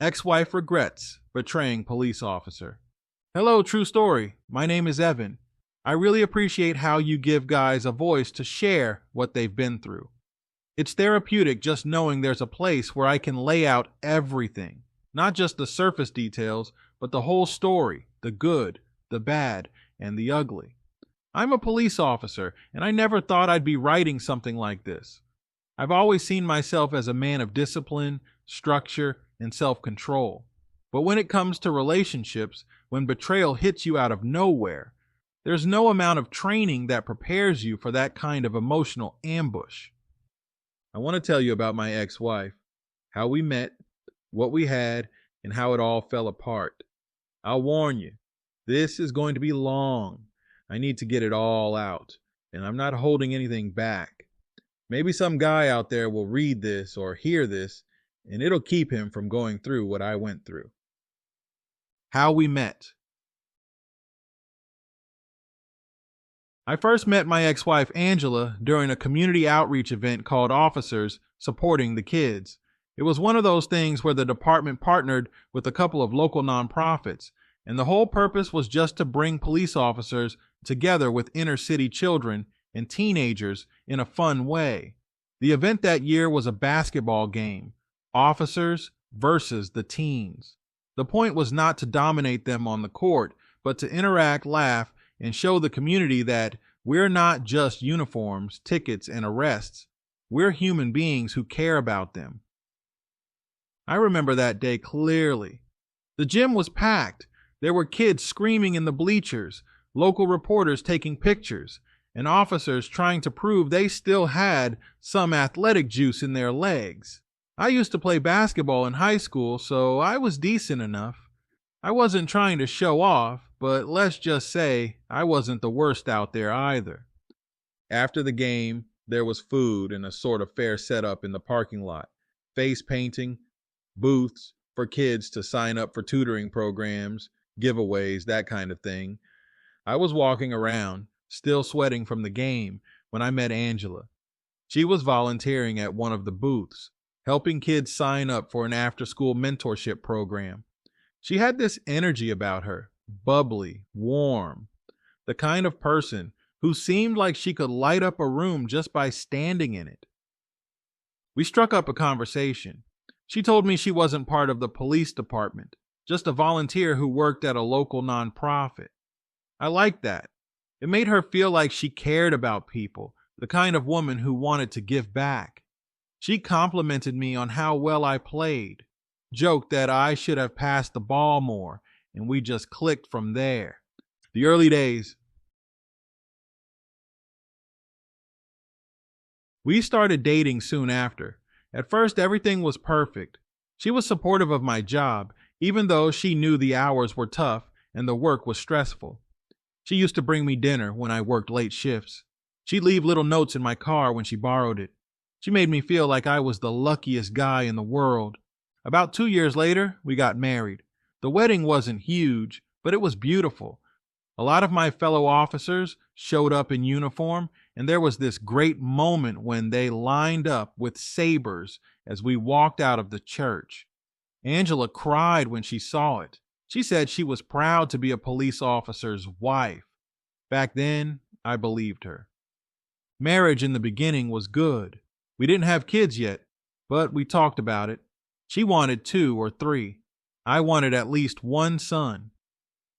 Ex-wife regrets betraying police officer. Hello, true story. My name is Evan. I really appreciate how you give guys a voice to share what they've been through. It's therapeutic just knowing there's a place where I can lay out everything, not just the surface details, but the whole story, the good, the bad, and the ugly. I'm a police officer, and I never thought I'd be writing something like this. I've always seen myself as a man of discipline, structure, and self-control. But when it comes to relationships, when betrayal hits you out of nowhere, there's no amount of training that prepares you for that kind of emotional ambush. I want to tell you about my ex-wife, how we met, what we had, and how it all fell apart. I'll warn you, this is going to be long. I need to get it all out, and I'm not holding anything back. Maybe some guy out there will read this or hear this, and it'll keep him from going through what I went through. How we met. I first met my ex-wife Angela during a community outreach event called Officers Supporting the Kids. It was one of those things where the department partnered with a couple of local nonprofits, and the whole purpose was just to bring police officers together with inner city children and teenagers in a fun way. The event that year was a basketball game, officers versus the teens. The point was not to dominate them on the court, but to interact, laugh, and show the community that we're not just uniforms, tickets, and arrests. We're human beings who care about them. I remember that day clearly. The gym was packed. There were kids screaming in the bleachers, local reporters taking pictures, and officers trying to prove they still had some athletic juice in their legs. I used to play basketball in high school, so I was decent enough. I wasn't trying to show off, but let's just say I wasn't the worst out there either. After the game, there was food and a sort of fair setup in the parking lot. Face painting, booths for kids to sign up for tutoring programs, giveaways, that kind of thing. I was walking around, still sweating from the game, when I met Angela. She was volunteering at one of the booths, helping kids sign up for an after-school mentorship program. She had this energy about her, bubbly, warm, the kind of person who seemed like she could light up a room just by standing in it. We struck up a conversation. She told me she wasn't part of the police department, just a volunteer who worked at a local nonprofit. I liked that. It made her feel like she cared about people, the kind of woman who wanted to give back. She complimented me on how well I played, joked that I should have passed the ball more, and we just clicked from there. The early days. We started dating soon after. At first, everything was perfect. She was supportive of my job, even though she knew the hours were tough and the work was stressful. She used to bring me dinner when I worked late shifts. She'd leave little notes in my car when she borrowed it. She made me feel like I was the luckiest guy in the world. About 2 years later, we got married. The wedding wasn't huge, but it was beautiful. A lot of my fellow officers showed up in uniform, and there was this great moment when they lined up with sabers as we walked out of the church. Angela cried when she saw it. She said she was proud to be a police officer's wife. Back then, I believed her. Marriage in the beginning was good. We didn't have kids yet, but we talked about it. She wanted 2 or 3. I wanted at least 1 son.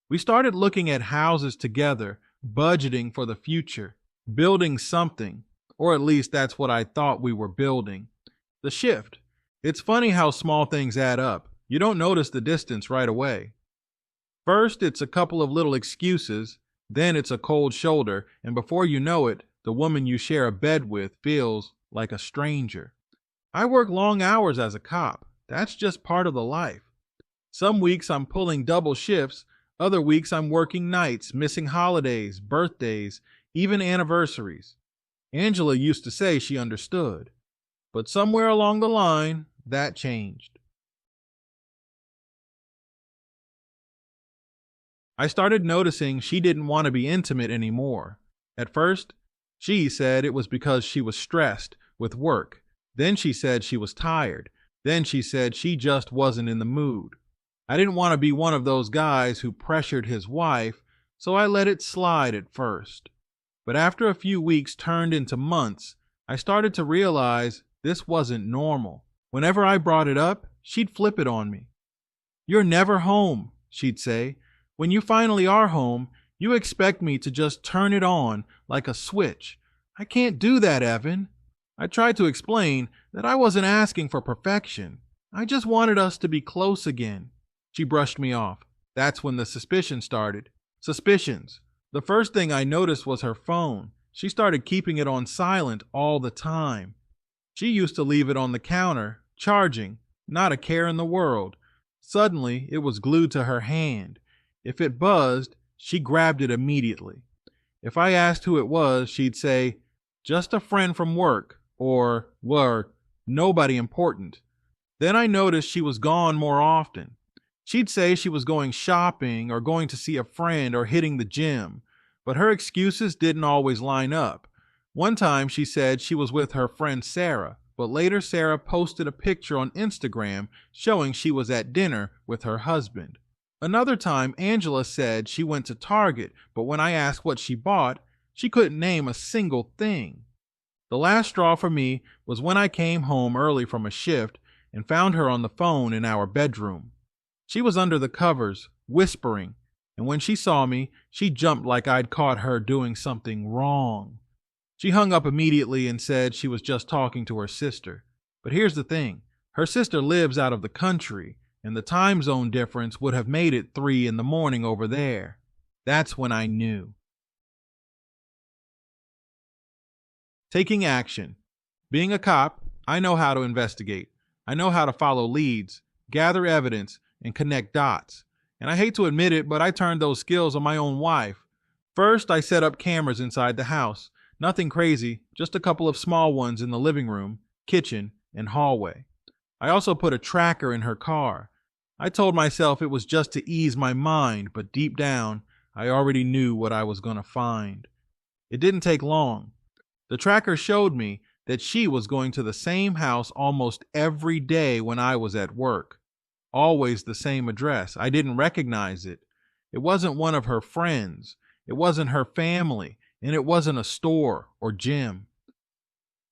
We started looking at houses together, budgeting for the future, building something, or at least that's what I thought we were building. The shift. It's funny how small things add up. You don't notice the distance right away. First, it's a couple of little excuses, then it's a cold shoulder, and before you know it, the woman you share a bed with feels like a stranger. I work long hours as a cop. That's just part of the life. Some weeks I'm pulling double shifts, other weeks I'm working nights, missing holidays, birthdays, even anniversaries. Angela used to say she understood, but somewhere along the line, that changed. I started noticing she didn't want to be intimate anymore. At first, she said it was because she was stressed with work. Then she said she was tired. Then she said she just wasn't in the mood. I didn't want to be one of those guys who pressured his wife, so I let it slide at first. But after a few weeks turned into months, I started to realize this wasn't normal. Whenever I brought it up, she'd flip it on me. "You're never home," she'd say. "When you finally are home, you expect me to just turn it on like a switch. I can't do that, Evan." I tried to explain that I wasn't asking for perfection. I just wanted us to be close again. She brushed me off. That's when the suspicion started. Suspicions. The first thing I noticed was her phone. She started keeping it on silent all the time. She used to leave it on the counter, charging, not a care in the world. Suddenly, it was glued to her hand. If it buzzed, she grabbed it immediately. If I asked who it was, she'd say, "Just a friend from work," or "Nobody important." Then I noticed she was gone more often. She'd say she was going shopping or going to see a friend or hitting the gym, but her excuses didn't always line up. One time she said she was with her friend Sarah, but later Sarah posted a picture on Instagram showing she was at dinner with her husband. Another time Angela said she went to Target, but when I asked what she bought, she couldn't name a single thing. The last straw for me was when I came home early from a shift and found her on the phone in our bedroom. She was under the covers, whispering, and when she saw me, she jumped like I'd caught her doing something wrong. She hung up immediately and said she was just talking to her sister. But here's the thing. Her sister lives out of the country, and the time zone difference would have made it 3 a.m. over there. That's when I knew. Taking action. Being a cop, I know how to investigate. I know how to follow leads, gather evidence, and connect dots. And I hate to admit it, but I turned those skills on my own wife. First, I set up cameras inside the house. Nothing crazy, just a couple of small ones in the living room, kitchen, and hallway. I also put a tracker in her car. I told myself it was just to ease my mind, but deep down, I already knew what I was going to find. It didn't take long. The tracker showed me that she was going to the same house almost every day when I was at work. Always the same address. I didn't recognize it. It wasn't one of her friends. It wasn't her family. And it wasn't a store or gym.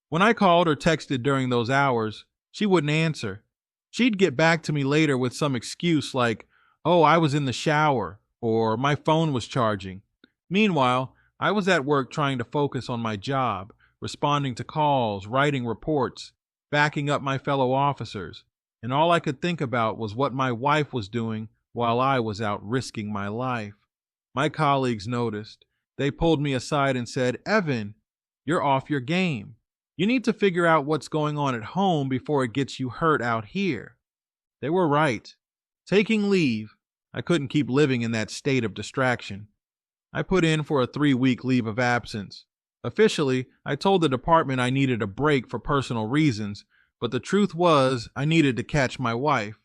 When I called or texted during those hours, she wouldn't answer. She'd get back to me later with some excuse like, "Oh, I was in the shower," or "My phone was charging." Meanwhile, I was at work trying to focus on my job, responding to calls, writing reports, backing up my fellow officers, and all I could think about was what my wife was doing while I was out risking my life. My colleagues noticed. They pulled me aside and said, "Evan, you're off your game. You need to figure out what's going on at home before it gets you hurt out here." They were right. Taking leave, I couldn't keep living in that state of distraction. I put in for a 3-week leave of absence. Officially, I told the department I needed a break for personal reasons, but the truth was I needed to catch my wife.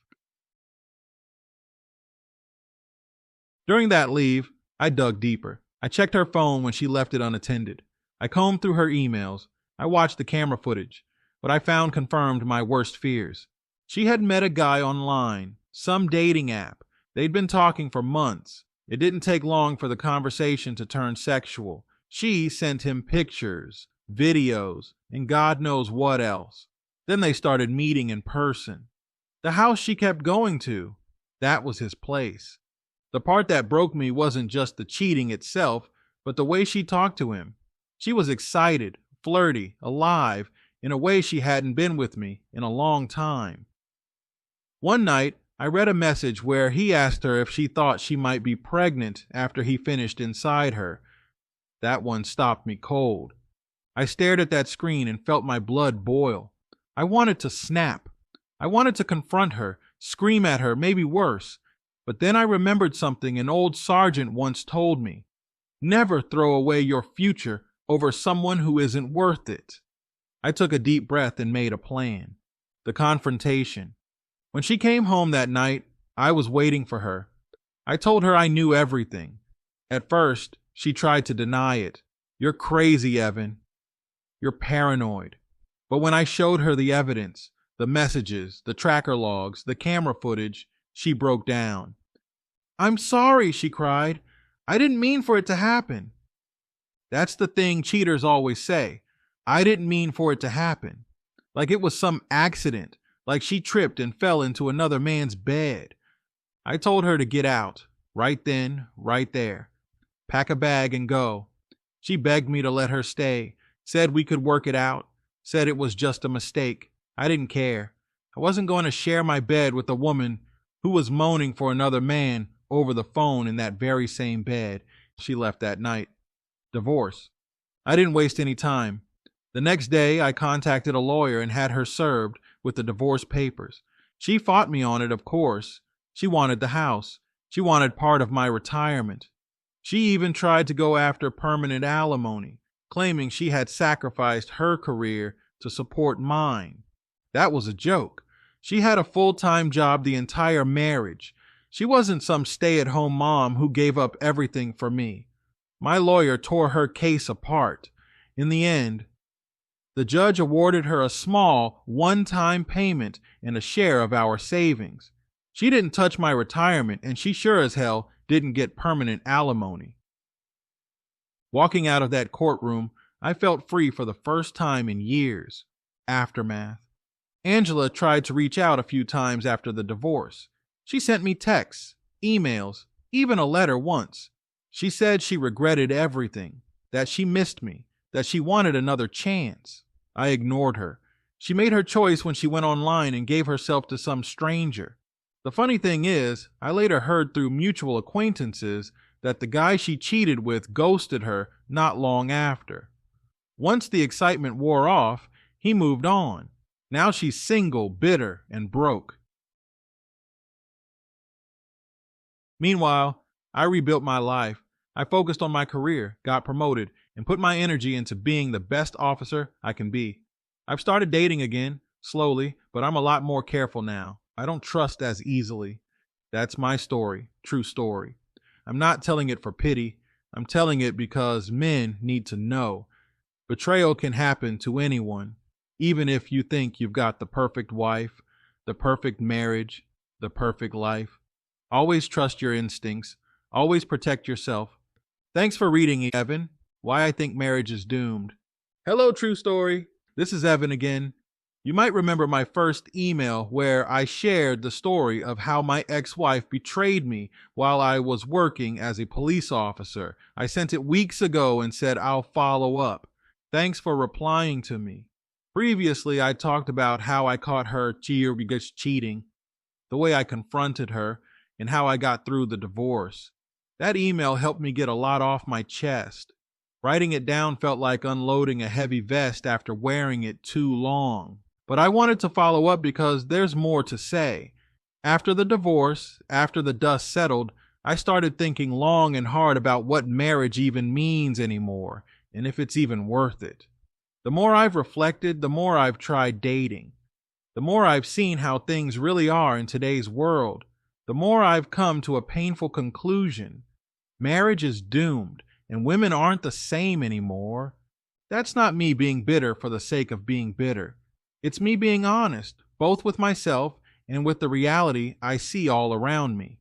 During that leave, I dug deeper. I checked her phone when she left it unattended. I combed through her emails. I watched the camera footage. What I found confirmed my worst fears. She had met a guy online, some dating app. They'd been talking for months. It didn't take long for the conversation to turn sexual. She sent him pictures, videos, and God knows what else. Then they started meeting in person. The house she kept going to, that was his place. The part that broke me wasn't just the cheating itself, but the way she talked to him. She was excited, flirty, alive, in a way she hadn't been with me in a long time. One night, I read a message where he asked her if she thought she might be pregnant after he finished inside her. That one stopped me cold. I stared at that screen and felt my blood boil. I wanted to snap. I wanted to confront her, scream at her, maybe worse. But then I remembered something an old sergeant once told me. Never throw away your future over someone who isn't worth it. I took a deep breath and made a plan. The confrontation. When she came home that night, I was waiting for her. I told her I knew everything. At first, she tried to deny it. "You're crazy, Evan. You're paranoid." But when I showed her the evidence, The messages, the tracker logs, the camera footage. She broke down. "I'm sorry," she cried. "I didn't mean for it to happen." That's the thing cheaters always say. "I didn't mean for it to happen." Like it was some accident, like she tripped and fell into another man's bed. I told her to get out, right then, right there. Pack a bag and go. She begged me to let her stay, said we could work it out, said it was just a mistake. I didn't care. I wasn't going to share my bed with a woman who was moaning for another man over the phone in that very same bed. She left that night. Divorce. I didn't waste any time. The next day, I contacted a lawyer and had her served with the divorce papers. She fought me on it, of course. She wanted the house. She wanted part of my retirement. She even tried to go after permanent alimony, claiming she had sacrificed her career to support mine. That was a joke. She had a full-time job the entire marriage. She wasn't some stay-at-home mom who gave up everything for me. My lawyer tore her case apart. In the end, the judge awarded her a small, one-time payment and a share of our savings. She didn't touch my retirement, and she sure as hell didn't get permanent alimony. Walking out of that courtroom, I felt free for the first time in years. Aftermath. Angela tried to reach out a few times after the divorce. She sent me texts, emails, even a letter once. She said she regretted everything, that she missed me, that she wanted another chance. I ignored her. She made her choice when she went online and gave herself to some stranger. The funny thing is, I later heard through mutual acquaintances that the guy she cheated with ghosted her not long after. Once the excitement wore off, he moved on. Now she's single, bitter, and broke. Meanwhile, I rebuilt my life. I focused on my career, got promoted, and put my energy into being the best officer I can be. I've started dating again, slowly, but I'm a lot more careful now. I don't trust as easily. That's my story, true story. I'm not telling it for pity. I'm telling it because men need to know. Betrayal can happen to anyone, even if you think you've got the perfect wife, the perfect marriage, the perfect life. Always trust your instincts. Always protect yourself. Thanks for reading, Evan. Why I Think Marriage is Doomed. Hello, True Story. This is Evan again. You might remember my first email where I shared the story of how my ex-wife betrayed me while I was working as a police officer. I sent it weeks ago and said I'll follow up. Thanks for replying to me. Previously, I talked about how I caught her cheating, the way I confronted her, and how I got through the divorce. That email helped me get a lot off my chest. Writing it down felt like unloading a heavy vest after wearing it too long. But I wanted to follow up because there's more to say. After the divorce, after the dust settled, I started thinking long and hard about what marriage even means anymore, and if it's even worth it. The more I've reflected, the more I've tried dating. The more I've seen how things really are in today's world, the more I've come to a painful conclusion. Marriage is doomed, and women aren't the same anymore. That's not me being bitter for the sake of being bitter. It's me being honest, both with myself and with the reality I see all around me.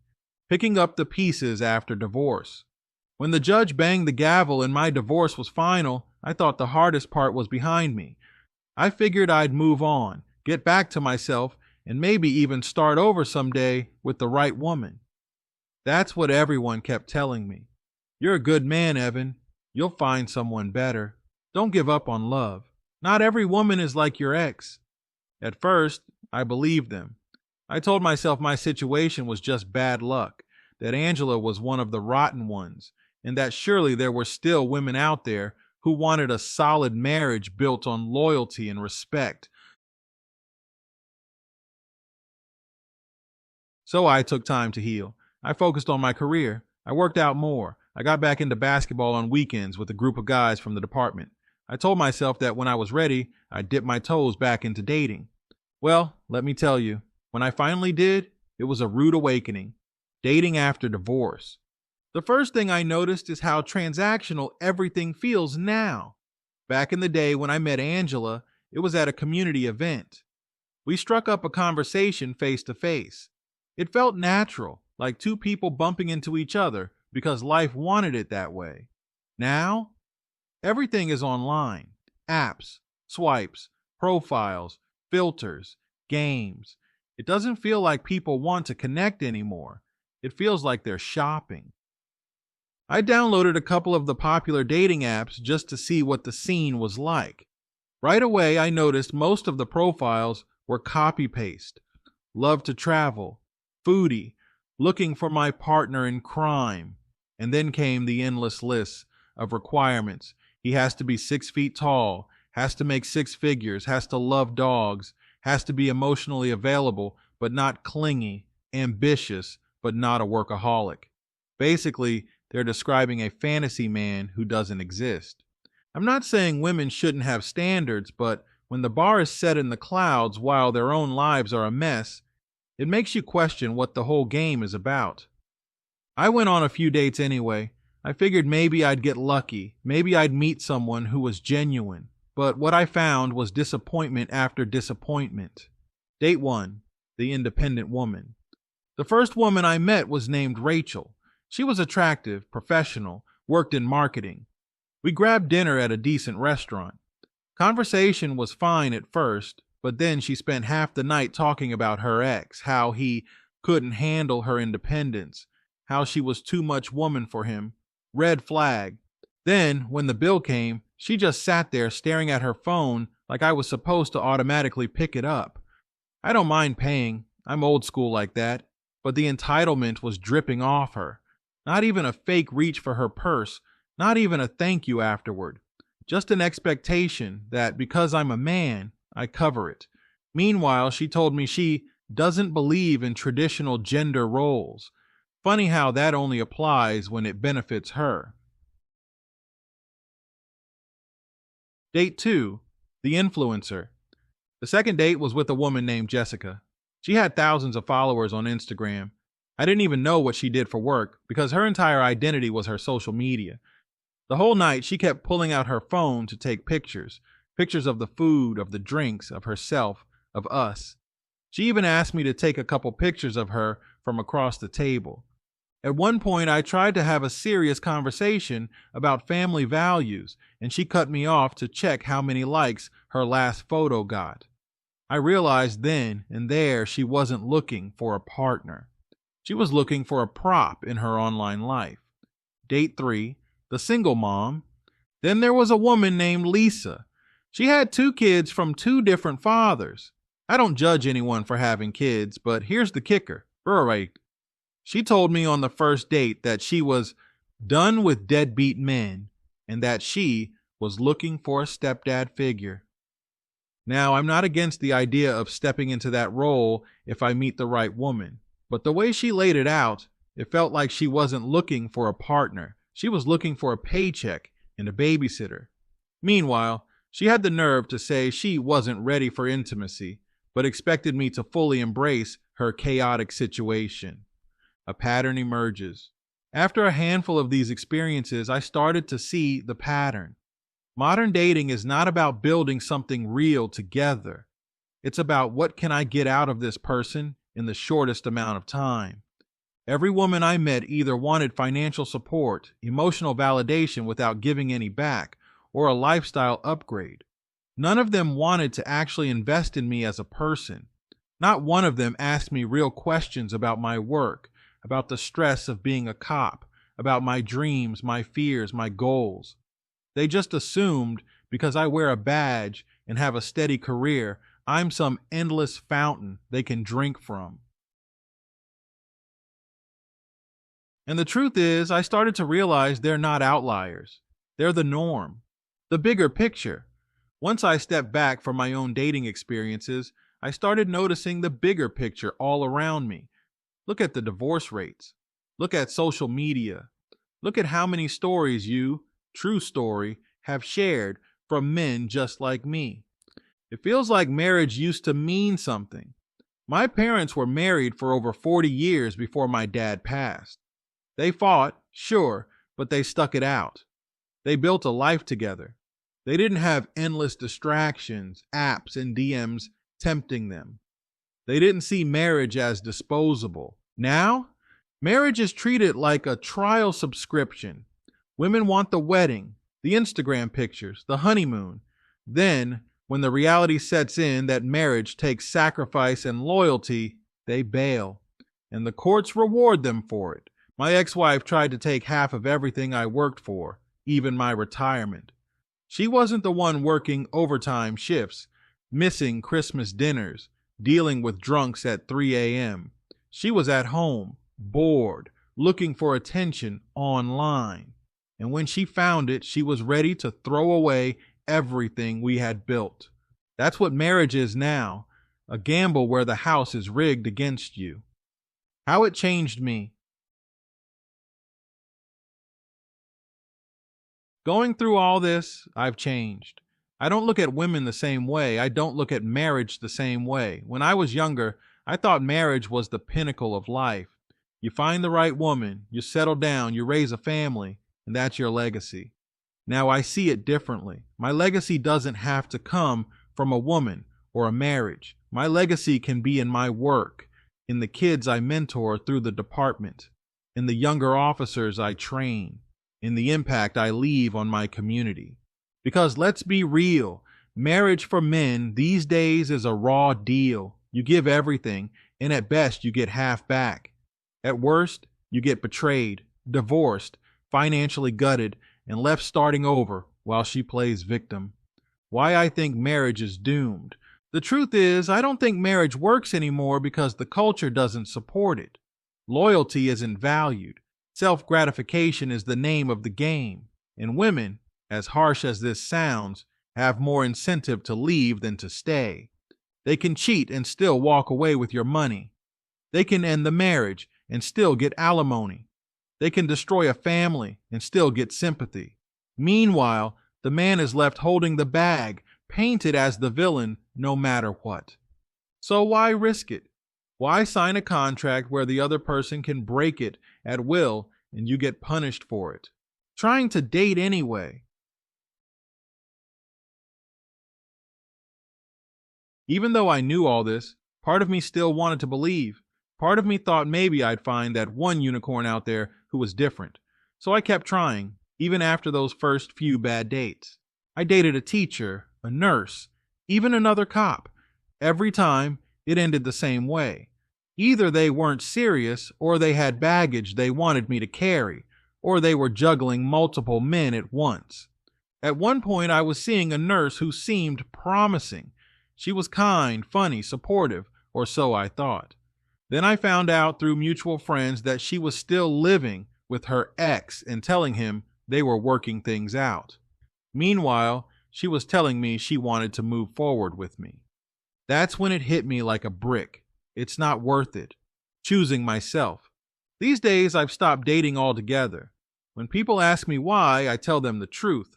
Picking up the pieces after divorce. When the judge banged the gavel and my divorce was final, I thought the hardest part was behind me. I figured I'd move on, get back to myself, and maybe even start over someday with the right woman. That's what everyone kept telling me. You're a good man, Evan. You'll find someone better. Don't give up on love. Not every woman is like your ex. At first, I believed them. I told myself my situation was just bad luck, that Angela was one of the rotten ones, and that surely there were still women out there who wanted a solid marriage built on loyalty and respect. So I took time to heal. I focused on my career. I worked out more. I got back into basketball on weekends with a group of guys from the department. I told myself that when I was ready, I'd dip my toes back into dating. Well, let me tell you, when I finally did, it was a rude awakening. Dating after divorce. The first thing I noticed is how transactional everything feels now. Back in the day when I met Angela, it was at a community event. We struck up a conversation face to face. It felt natural, like two people bumping into each other because life wanted it that way. Now, everything is online: apps, swipes, profiles, filters, games. It doesn't feel like people want to connect anymore. It feels like they're shopping. I downloaded a couple of the popular dating apps just to see what the scene was like. Right away, I noticed most of the profiles were copy paste: love to travel, foodie, looking for my partner in crime. And then came the endless list of requirements. He has to be 6 feet tall, has to make six figures, has to love dogs, has to be emotionally available but not clingy, ambitious but not a workaholic. Basically, they're describing a fantasy man who doesn't exist. I'm not saying women shouldn't have standards, but when the bar is set in the clouds while their own lives are a mess, it makes you question what the whole game is about. I went on a few dates anyway. I figured maybe I'd get lucky, maybe I'd meet someone who was genuine. But what I found was disappointment after disappointment. Date 1, the independent woman. The first woman I met was named Rachel. She was attractive, professional, worked in marketing. We grabbed dinner at a decent restaurant. Conversation was fine at first, but then she spent half the night talking about her ex, how he couldn't handle her independence, how she was too much woman for him. Red flag. Then, when the bill came, she just sat there staring at her phone like I was supposed to automatically pick it up. I don't mind paying. I'm old school like that. But the entitlement was dripping off her. Not even a fake reach for her purse. Not even a thank you afterward. Just an expectation that because I'm a man, I cover it. Meanwhile, she told me she doesn't believe in traditional gender roles. Funny how that only applies when it benefits her. Date 2, the influencer. The second date was with a woman named Jessica. She had thousands of followers on Instagram. I didn't even know what she did for work because her entire identity was her social media. The whole night, she kept pulling out her phone to take pictures. Pictures of the food, of the drinks, of herself, of us. She even asked me to take a couple pictures of her from across the table. At one point, I tried to have a serious conversation about family values, and she cut me off to check how many likes her last photo got. I realized then and there she wasn't looking for a partner. She was looking for a prop in her online life. Date 3, the single mom. Then there was a woman named Lisa. She had 2 kids from 2 different fathers. I don't judge anyone for having kids, but here's the kicker. Right. She told me on the first date that she was done with deadbeat men and that she was looking for a stepdad figure. Now, I'm not against the idea of stepping into that role if I meet the right woman, but the way she laid it out, it felt like she wasn't looking for a partner. She was looking for a paycheck and a babysitter. Meanwhile, she had the nerve to say she wasn't ready for intimacy, but expected me to fully embrace her chaotic situation. A pattern emerges. After a handful of these experiences, I started to see the pattern. Modern dating is not about building something real together. It's about what can I get out of this person in the shortest amount of time. Every woman I met either wanted financial support, emotional validation without giving any back, or a lifestyle upgrade. None of them wanted to actually invest in me as a person. Not one of them asked me real questions about my work, about the stress of being a cop, about my dreams, my fears, my goals. They just assumed because I wear a badge and have a steady career, I'm some endless fountain they can drink from. And the truth is, I started to realize they're not outliers. They're the norm. The bigger picture. Once I stepped back from my own dating experiences, I started noticing the bigger picture all around me. Look at the divorce rates. Look at social media. Look at how many stories you, true story, have shared from men just like me. It feels like marriage used to mean something. My parents were married for over 40 years before my dad passed. They fought, sure, but they stuck it out. They built a life together. They didn't have endless distractions, apps, and DMs tempting them. They didn't see marriage as disposable. Now, marriage is treated like a trial subscription. Women want the wedding, the Instagram pictures, the honeymoon. Then, when the reality sets in that marriage takes sacrifice and loyalty, they bail. And the courts reward them for it. My ex-wife tried to take half of everything I worked for, even my retirement. She wasn't the one working overtime shifts, missing Christmas dinners, dealing with drunks at 3 a.m. She was at home, bored, looking for attention online. And when she found it, she was ready to throw away everything we had built. That's what marriage is now, a gamble where the house is rigged against you. How it changed me. Going through all this, I've changed. I don't look at women the same way. I don't look at marriage the same way. When I was younger, I thought marriage was the pinnacle of life. You find the right woman, you settle down, you raise a family, and that's your legacy. Now I see it differently. My legacy doesn't have to come from a woman or a marriage. My legacy can be in my work, in the kids I mentor through the department, in the younger officers I train, in the impact I leave on my community. Because let's be real, marriage for men these days is a raw deal. You give everything, and at best you get half back. At worst, you get betrayed, divorced, financially gutted, and left starting over while she plays victim. Why I think marriage is doomed. The truth is, I don't think marriage works anymore because the culture doesn't support it. Loyalty isn't valued. Self-gratification is the name of the game. And women, as harsh as this sounds, have more incentive to leave than to stay. They can cheat and still walk away with your money. They can end the marriage and still get alimony. They can destroy a family and still get sympathy. Meanwhile, the man is left holding the bag, painted as the villain no matter what. So why risk it? Why sign a contract where the other person can break it at will and you get punished for it? Trying to date anyway. Even though I knew all this, part of me still wanted to believe. Part of me thought maybe I'd find that one unicorn out there who was different. So I kept trying, even after those first few bad dates. I dated a teacher, a nurse, even another cop. Every time, it ended the same way. Either they weren't serious, or they had baggage they wanted me to carry, or they were juggling multiple men at once. At one point, I was seeing a nurse who seemed promising. She was kind, funny, supportive, or so I thought. Then I found out through mutual friends that she was still living with her ex and telling him they were working things out. Meanwhile, she was telling me she wanted to move forward with me. That's when it hit me like a brick. It's not worth it. Choosing myself. These days, I've stopped dating altogether. When people ask me why, I tell them the truth.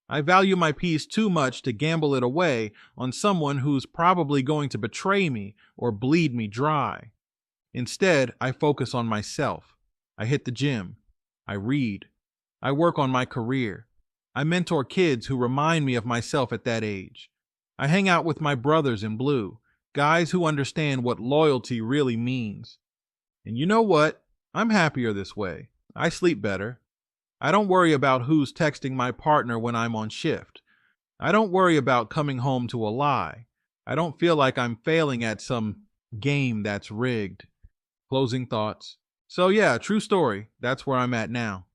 I value my peace too much to gamble it away on someone who's probably going to betray me or bleed me dry. Instead, I focus on myself. I hit the gym. I read. I work on my career. I mentor kids who remind me of myself at that age. I hang out with my brothers in blue, guys who understand what loyalty really means. And you know what? I'm happier this way. I sleep better. I don't worry about who's texting my partner when I'm on shift. I don't worry about coming home to a lie. I don't feel like I'm failing at some game that's rigged. Closing thoughts. So yeah, true story. That's where I'm at now.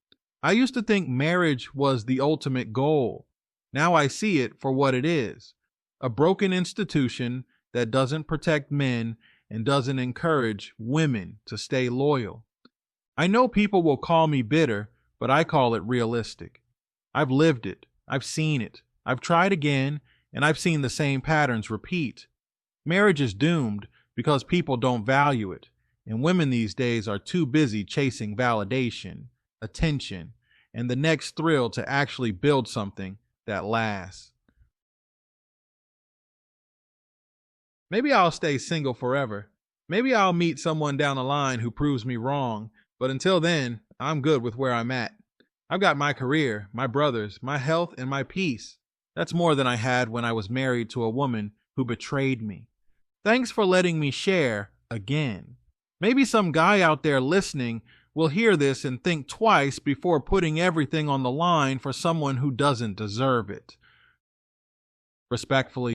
I used to think marriage was the ultimate goal. Now I see it for what it is. A broken institution that doesn't protect men and doesn't encourage women to stay loyal. I know people will call me bitter, but I call it realistic. I've lived it. I've seen it. I've tried again, and I've seen the same patterns repeat. Marriage is doomed because people don't value it, and women these days are too busy chasing validation, attention, and the next thrill to actually build something that lasts. Maybe I'll stay single forever. Maybe I'll meet someone down the line who proves me wrong, but until then, I'm good with where I'm at. I've got my career, my brothers, my health, and my peace. That's more than I had when I was married to a woman who betrayed me. Thanks for letting me share again. Maybe some guy out there listening will hear this and think twice before putting everything on the line for someone who doesn't deserve it. Respectfully,